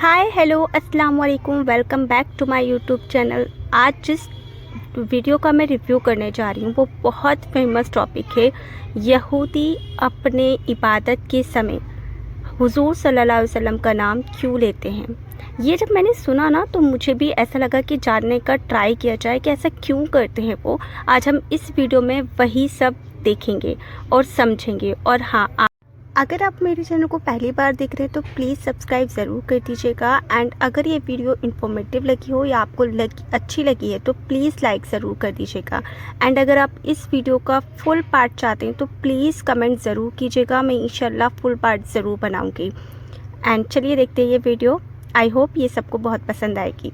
हाय hello अस्सलाम वालेकुम, welcome back to my YouTube channel. आज जिस वीडियो का मैं रिव्यू करने जा रही हूँ वो बहुत फेमस टॉपिक है। यहूदी अपने इबादत के समय हुजूर सल्लल्लाहु अलैहि वसल्लम का नाम क्यों लेते हैं। ये जब मैंने सुना ना तो मुझे भी ऐसा लगा कि जानने का ट्राई किया जाए कि ऐसा क्यों करते हैं वो। आज हम इस वीडियो में वही सब देखेंगे और समझेंगे। और हाँ, अगर आप मेरे चैनल को पहली बार देख रहे हैं तो प्लीज़ सब्सक्राइब ज़रूर कर दीजिएगा। एंड अगर ये वीडियो इन्फॉर्मेटिव लगी हो या आपको अच्छी लगी है तो प्लीज़ लाइक ज़रूर कर दीजिएगा। एंड अगर आप इस वीडियो का फुल पार्ट चाहते हैं तो प्लीज़ कमेंट ज़रूर कीजिएगा, मैं इंशाल्लाह फुल पार्ट ज़रूर बनाऊँगी। एंड चलिए देखते हैं ये वीडियो। आई होप ये सबको बहुत पसंद आएगी।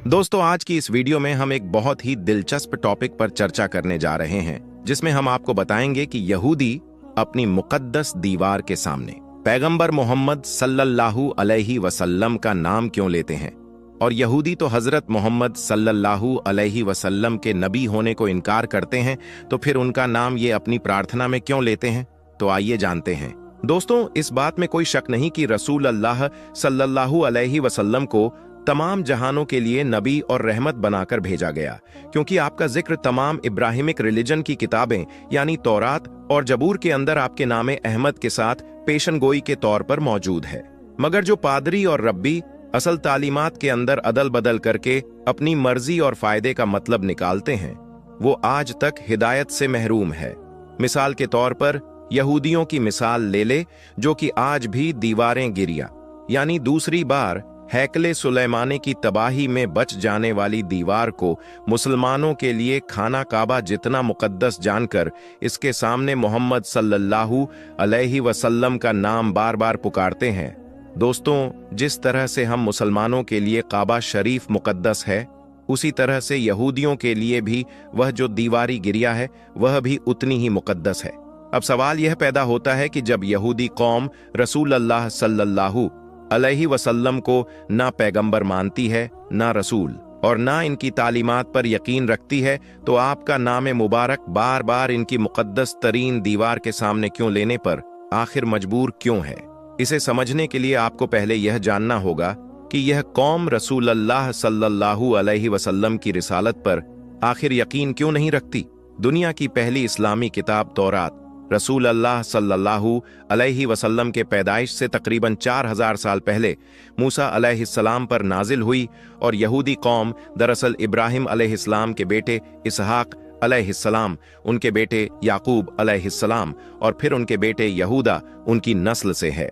दोस्तों, आज की इस वीडियो में हम एक बहुत ही दिलचस्प टॉपिक पर चर्चा करने जा रहे हैं, जिसमें हम आपको बताएंगे कि यहूदी अपनी मुकद्दस दीवार के सामने पैगंबर मोहम्मद सल्लल्लाहु अलैहि वसल्लम का नाम क्यों लेते हैं। और यहूदी तो हजरत मोहम्मद सल्लल्लाहु अलैहि वसल्लम के नबी होने को इनकार करते हैं, तो फिर उनका नाम ये अपनी प्रार्थना में क्यों लेते हैं। तो आइए जानते हैं। दोस्तों, इस बात में कोई शक नहीं कि रसूल अल्लाह सल्लल्लाहु अलैहि वसल्लम को तमाम जहानों के लिए नबी और रहमत बनाकर भेजा गया, क्योंकि आपका जिक्र तमाम इब्राहिमिक रिलीजन की किताबें यानी तौरात और जबूर के अंदर आपके नामे अहमद के साथ पेशन गोई के तौर पर मौजूद है। मगर जो पादरी और रब्बी असल तालीमात के अंदर अदल बदल करके अपनी मर्जी और फायदे का मतलब निकालते हैं, वो आज तक हिदायत से महरूम है। मिसाल के तौर पर यहूदियों की मिसाल ले ले, जो कि आज भी दीवारें गिरिया यानी दूसरी बार हैकले सुलेमानी की तबाही में बच जाने वाली दीवार को मुसलमानों के लिए खाना काबा जितना मुकद्दस जानकर इसके सामने मोहम्मद सल्लल्लाहु अलैहि वसल्लम का नाम बार बार पुकारते हैं। दोस्तों, जिस तरह से हम मुसलमानों के लिए काबा शरीफ मुकद्दस है, उसी तरह से यहूदियों के लिए भी वह जो दीवारी गिरिया है वह भी उतनी ही मुकद्दस है। अब सवाल यह पैदा होता है कि जब यहूदी कौम रसूल अल्लाह सल्लल्लाहु अलैहि वसल्लम को ना पैगंबर मानती है, ना रसूल, और ना इनकी तालीमात पर यकीन रखती है, तो आपका नाम मुबारक बार बार इनकी मुकद्दस तरीन दीवार के सामने क्यों लेने पर आखिर मजबूर क्यों है। इसे समझने के लिए आपको पहले यह जानना होगा कि यह कौम रसूल अल्लाह सल्लल्लाहु अलैहि वसल्लम की रिसालत पर आखिर यकीन क्यों नहीं रखती। दुनिया की पहली इस्लामी किताब तौरात रसूल अल्लाह सल्लल्लाहु अलैहि वसल्लम के पैदाइश से तकरीबन 4000 साल पहले मूसा अलैहिस्सलाम पर नाजिल हुई, और यहूदी कौम दरअसल इब्राहिम अलैहिस्सलाम के बेटे इसहाक अलैहिस्सलाम, उनके बेटे याकूब अलैहिस्सलाम और फिर उनके बेटे यहूदा उनकी नस्ल से है।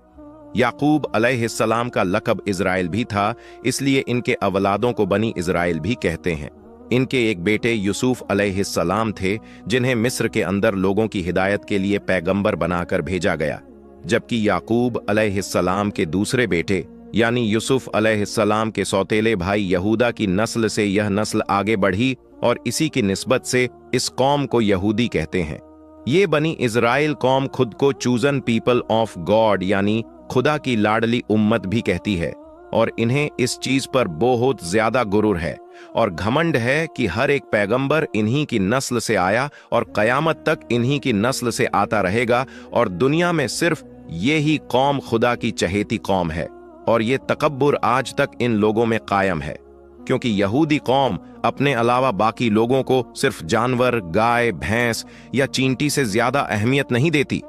याकूब अलैहिस्सलाम का लक़ब इज़राइल भी था, इसलिए इनके अवलादों को बनी इज़राइल भी कहते हैं। इनके एक बेटे यूसुफ अलैहिस्सलाम थे, जिन्हें मिस्र के अंदर लोगों की हिदायत के लिए पैगंबर बनाकर भेजा गया, जबकि याकूब अलैहिस्सलाम के दूसरे बेटे यानी यूसुफ अलैहिस्सलाम के सौतेले भाई यहूदा की नस्ल से यह नस्ल आगे बढ़ी, और इसी की निस्बत से इस कौम को यहूदी कहते हैं। ये बनी इज़राइल कौम खुद को चूजन पीपल ऑफ गॉड यानी खुदा की लाडली उम्मत भी कहती है, और इन्हें इस चीज पर बहुत ज्यादा गुरूर है और घमंड है कि हर एक पैगंबर इन्हीं की नस्ल से आया और कयामत तक इन्हीं की नस्ल से आता रहेगा, और दुनिया में सिर्फ ये ही कौम खुदा की चहेती कौम है। और ये तकब्बुर आज तक इन लोगों में कायम है, क्योंकि यहूदी कौम अपने अलावा बाकी लोगों को सिर्फ जानवर, गाय, भैंस या चींटी से ज्यादा अहमियत नहीं देती।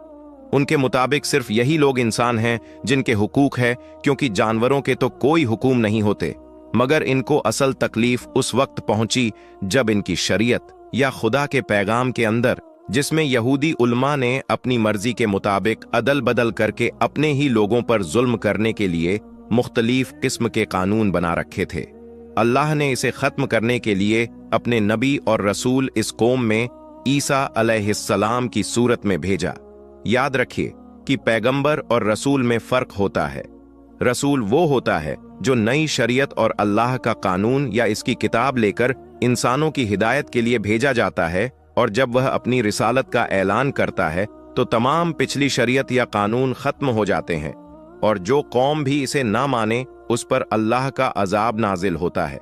उनके मुताबिक सिर्फ यही लोग इंसान हैं जिनके हुकूक है, क्योंकि जानवरों के तो कोई हुकूम नहीं होते। मगर इनको असल तकलीफ उस वक्त पहुंची जब इनकी शरीयत या खुदा के पैगाम के अंदर, जिसमें यहूदी उलमा ने अपनी मर्जी के मुताबिक अदल बदल करके अपने ही लोगों पर जुल्म करने के लिए मुख्तलीफ किस्म के कानून बना रखे थे, अल्लाह ने इसे खत्म करने के लिए अपने नबी और रसूल इस कौम में ईसा अलैहिस्सलाम की सूरत में भेजा। याद रखिए कि पैगंबर और रसूल में फर्क होता है। रसूल वो होता है जो नई शरीयत और अल्लाह का कानून या इसकी किताब लेकर इंसानों की हिदायत के लिए भेजा जाता है, और जब वह अपनी रिसालत का ऐलान करता है तो तमाम पिछली शरीयत या कानून खत्म हो जाते हैं, और जो कौम भी इसे ना माने उस पर अल्लाह का अजाब नाजिल होता है।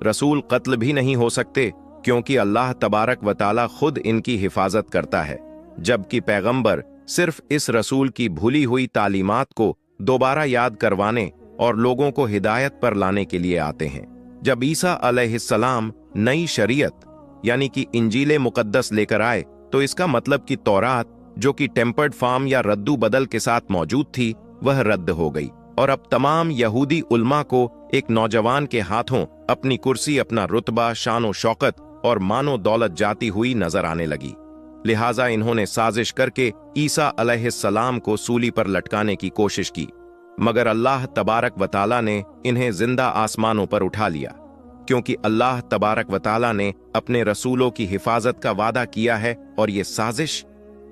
रसूल कत्ल भी नहीं हो सकते, क्योंकि अल्लाह तबारक व तआला खुद इनकी हिफाजत करता है, जबकि पैगंबर सिर्फ इस रसूल की भूली हुई तालीमात को दोबारा याद करवाने और लोगों को हिदायत पर लाने के लिए आते हैं। जब ईसा अलैहिस्सलाम नई शरीयत यानी कि इंजीले मुकद्दस लेकर आए तो इसका मतलब कि तौरात जो कि टेम्पर्ड फॉर्म या रद्दू बदल के साथ मौजूद थी वह रद्द हो गई और अब तमाम यहूदी उल्मा को एक नौजवान के हाथों अपनी कुर्सी, अपना रुतबा, शान व शौकत और मानो दौलत जाती हुई नजर आने लगी। लिहाजा इन्होंने साजिश करके ईसा अलैहिस्सलाम को सूली पर लटकाने की कोशिश की, मगर अल्लाह तबारक व तआला ने इन्हें जिंदा आसमानों पर उठा लिया, क्योंकि अल्लाह तबारक व तआला ने अपने रसूलों की हिफाजत का वादा किया है। और ये साजिश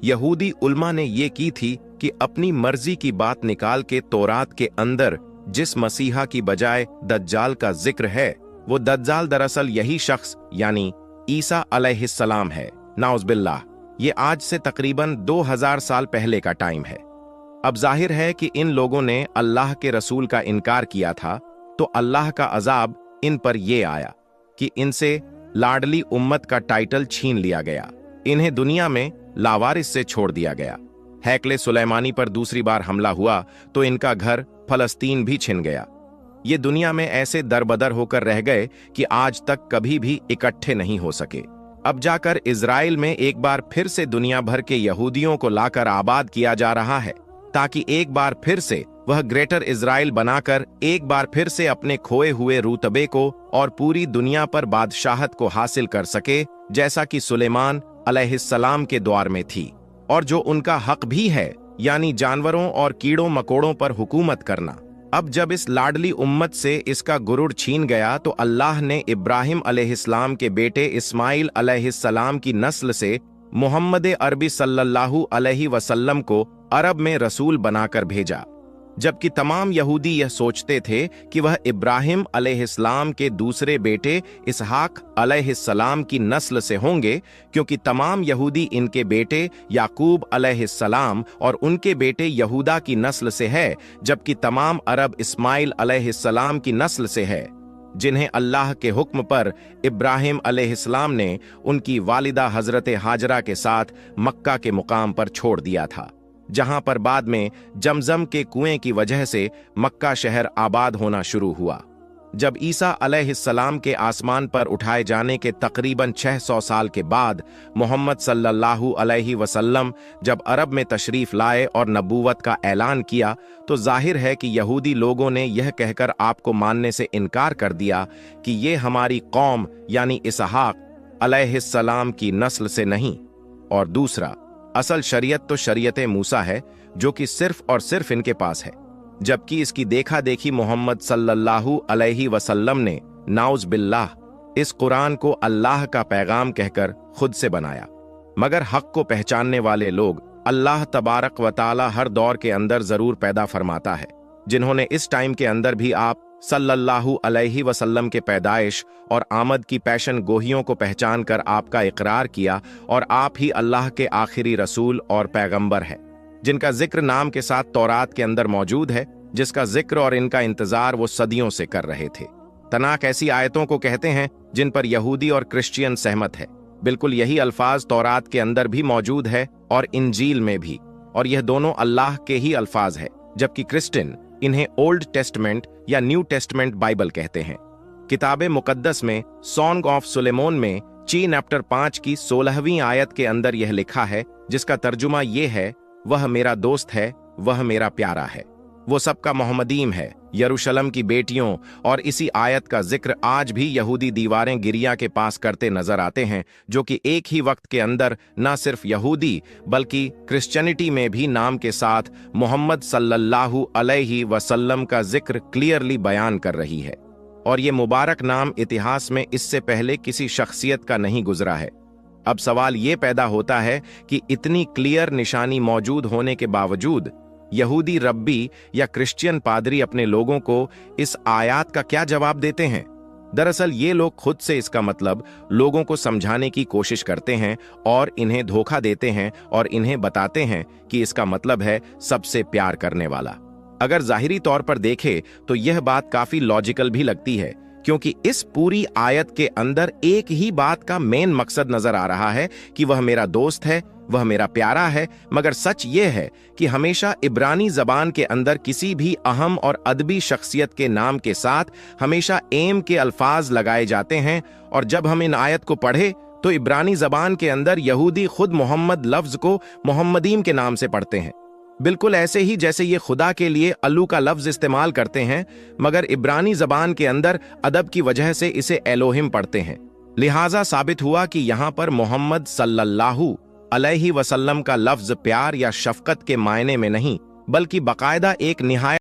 यहूदी उल्मा ने ये की थी कि अपनी मर्जी की बात निकाल के तौरात के अंदर जिस मसीहा की बजाय दज्जाल का जिक्र है, वो दज्जाल दरअसल यही शख्स यानी ईसा अलैहिस्सलाम है। नाउज़बिल्लाह। ये आज से तकरीबन 2000 साल पहले का टाइम है। अब जाहिर है कि इन लोगों ने अल्लाह के रसूल का इनकार किया था, तो अल्लाह का अजाब इन पर यह आया कि इनसे लाडली उम्मत का टाइटल छीन लिया गया, इन्हें दुनिया में लावारिस से छोड़ दिया गया। हैकले सुलेमानी पर दूसरी बार हमला हुआ तो इनका घर फलस्तीन भी छिन गया। ये दुनिया में ऐसे दरबदर होकर रह गए कि आज तक कभी भी इकट्ठे नहीं हो सके। अब जाकर इजराइल में एक बार फिर से दुनिया भर के यहूदियों को लाकर आबाद किया जा रहा है, ताकि एक बार फिर से वह ग्रेटर इजराइल बनाकर एक बार फिर से अपने खोए हुए रुतबे को और पूरी दुनिया पर बादशाहत को हासिल कर सके, जैसा कि सुलेमान अलैहिस्सलाम के द्वार में थी, और जो उनका हक भी है, यानी जानवरों और कीड़ों मकोड़ों पर हुकूमत करना। अब जब इस लाडली उम्मत से इसका गुरूर छीन गया तो अल्लाह ने इब्राहिम अलैहिस्सलाम के बेटे इस्माइल अलैहिस्सलाम की नस्ल से मोहम्मद अरबी सल्लल्लाहु अलैहि वसल्लम को अरब में रसूल बनाकर भेजा, जबकि तमाम यहूदी यह सोचते थे कि वह इब्राहिम अलैहिस्सलाम के दूसरे बेटे इसहाक अलैहिस्सलाम की नस्ल से होंगे, क्योंकि तमाम यहूदी इनके बेटे याकूब अलैहिस्सलाम और उनके बेटे यहूदा की नस्ल से है, जबकि तमाम अरब इस्माइल अलैहिस्सलाम की नस्ल से है, जिन्हें अल्लाह के हुक्म पर इब्राहिम अलैहिस्सलाम ने उनकी वालिदा हजरत हाजरा के साथ मक्का के मुकाम पर छोड़ दिया था, जहां पर बाद में जमजम के कुएं की वजह से मक्का शहर आबाद होना शुरू हुआ। जब ईसा अलैहिस्सलाम के आसमान पर उठाए जाने के तकरीबन 600 साल के बाद मोहम्मद सल्लल्लाहु अलैहि वसल्लम जब अरब में तशरीफ लाए और नबूवत का ऐलान किया, तो जाहिर है कि यहूदी लोगों ने यह कहकर आपको मानने से इनकार कर दिया कि ये हमारी कौम यानी इसहाक अलैहिस्सलाम की नस्ल से नहीं, और दूसरा असल शरीयत तो शरीयत मूसा है जो कि सिर्फ और सिर्फ इनके पास है, जबकि इसकी देखा देखी मोहम्मद सल्लल्लाहु अलैहि वसल्लम ने नाउज़ बिल्लाह इस कुरान को अल्लाह का पैगाम कहकर खुद से बनाया। मगर हक को पहचानने वाले लोग अल्लाह तबारक व तआला हर दौर के अंदर जरूर पैदा फरमाता है, जिन्होंने इस टाइम के अंदर भी आप सल्लल्लाहु अलैहि वसल्लम के पैदाइश और आमद की पैशन गोहियों को पहचान कर आपका इकरार किया, और आप ही अल्लाह के आखिरी रसूल और पैगंबर हैं, जिनका जिक्र नाम के साथ तौरात के अंदर मौजूद है, जिसका जिक्र और इनका इंतजार वो सदियों से कर रहे थे। तनाक ऐसी आयतों को कहते हैं जिन पर यहूदी और क्रिश्चियन सहमत है। बिल्कुल यही अल्फाज तौरात के अंदर भी मौजूद है और इंजील में भी, और यह दोनों अल्लाह के ही अल्फाज है, जबकि क्रिश्चियन इन्हें ओल्ड टेस्टमेंट या न्यू टेस्टमेंट बाइबल कहते हैं। किताब मुकद्दस में सॉन्ग ऑफ सुलेमोन में चैप्टर 5 की 16वीं आयत के अंदर यह लिखा है, जिसका तर्जुमा ये है, वह मेरा दोस्त है, वह मेरा प्यारा है, वो सबका मोहम्मदीम है, यरूशलम की बेटियों। और इसी आयत का जिक्र आज भी यहूदी दीवारें गिरिया के पास करते नजर आते हैं, जो कि एक ही वक्त के अंदर न सिर्फ यहूदी बल्कि क्रिश्चियनिटी में भी नाम के साथ मोहम्मद सल्लल्लाहु अलैहि वसल्लम का जिक्र क्लियरली बयान कर रही है। और ये मुबारक नाम इतिहास में इससे पहले किसी शख्सियत का नहीं गुजरा है। अब सवाल ये पैदा होता है कि इतनी क्लियर निशानी मौजूद होने के बावजूद यहूदी रब्बी या क्रिश्चियन पादरी अपने लोगों को इस आयत का क्या जवाब देते हैं। दरअसल ये लोग खुद से इसका मतलब लोगों को समझाने की कोशिश करते हैं और इन्हें धोखा देते हैं और इन्हें बताते हैं कि इसका मतलब है सबसे प्यार करने वाला। अगर जाहिरी तौर पर देखें तो यह बात काफी लॉजिकल भी लगती है, क्योंकि इस पूरी आयत के अंदर एक ही बात का मेन मकसद नजर आ रहा है कि वह मेरा दोस्त है, वह मेरा प्यारा है, मगर सच ये है कि हमेशा इब्रानी ज़बान के अंदर किसी भी अहम और अदबी शख्सियत के नाम के साथ हमेशा एम के अल्फाज लगाए जाते हैं, और जब हम इन आयत को पढ़े तो इब्रानी ज़बान के अंदर यहूदी खुद मोहम्मद लफ्ज़ को मोहम्मदीम के नाम से पढ़ते हैं, बिल्कुल ऐसे ही जैसे ये खुदा के लिए अल्लू का लफ्ज़ इस्तेमाल करते हैं, मगर इब्रानी ज़बान के अंदर अदब की वजह से इसे एलोहिम पढ़ते हैं। लिहाजा साबित हुआ कि यहाँ पर मोहम्मद सल्लल्लाहु अलैहि वसल्लम का लफ्ज़ प्यार या शफ़क़त के मायने में नहीं, बल्कि बाकायदा एक निहायत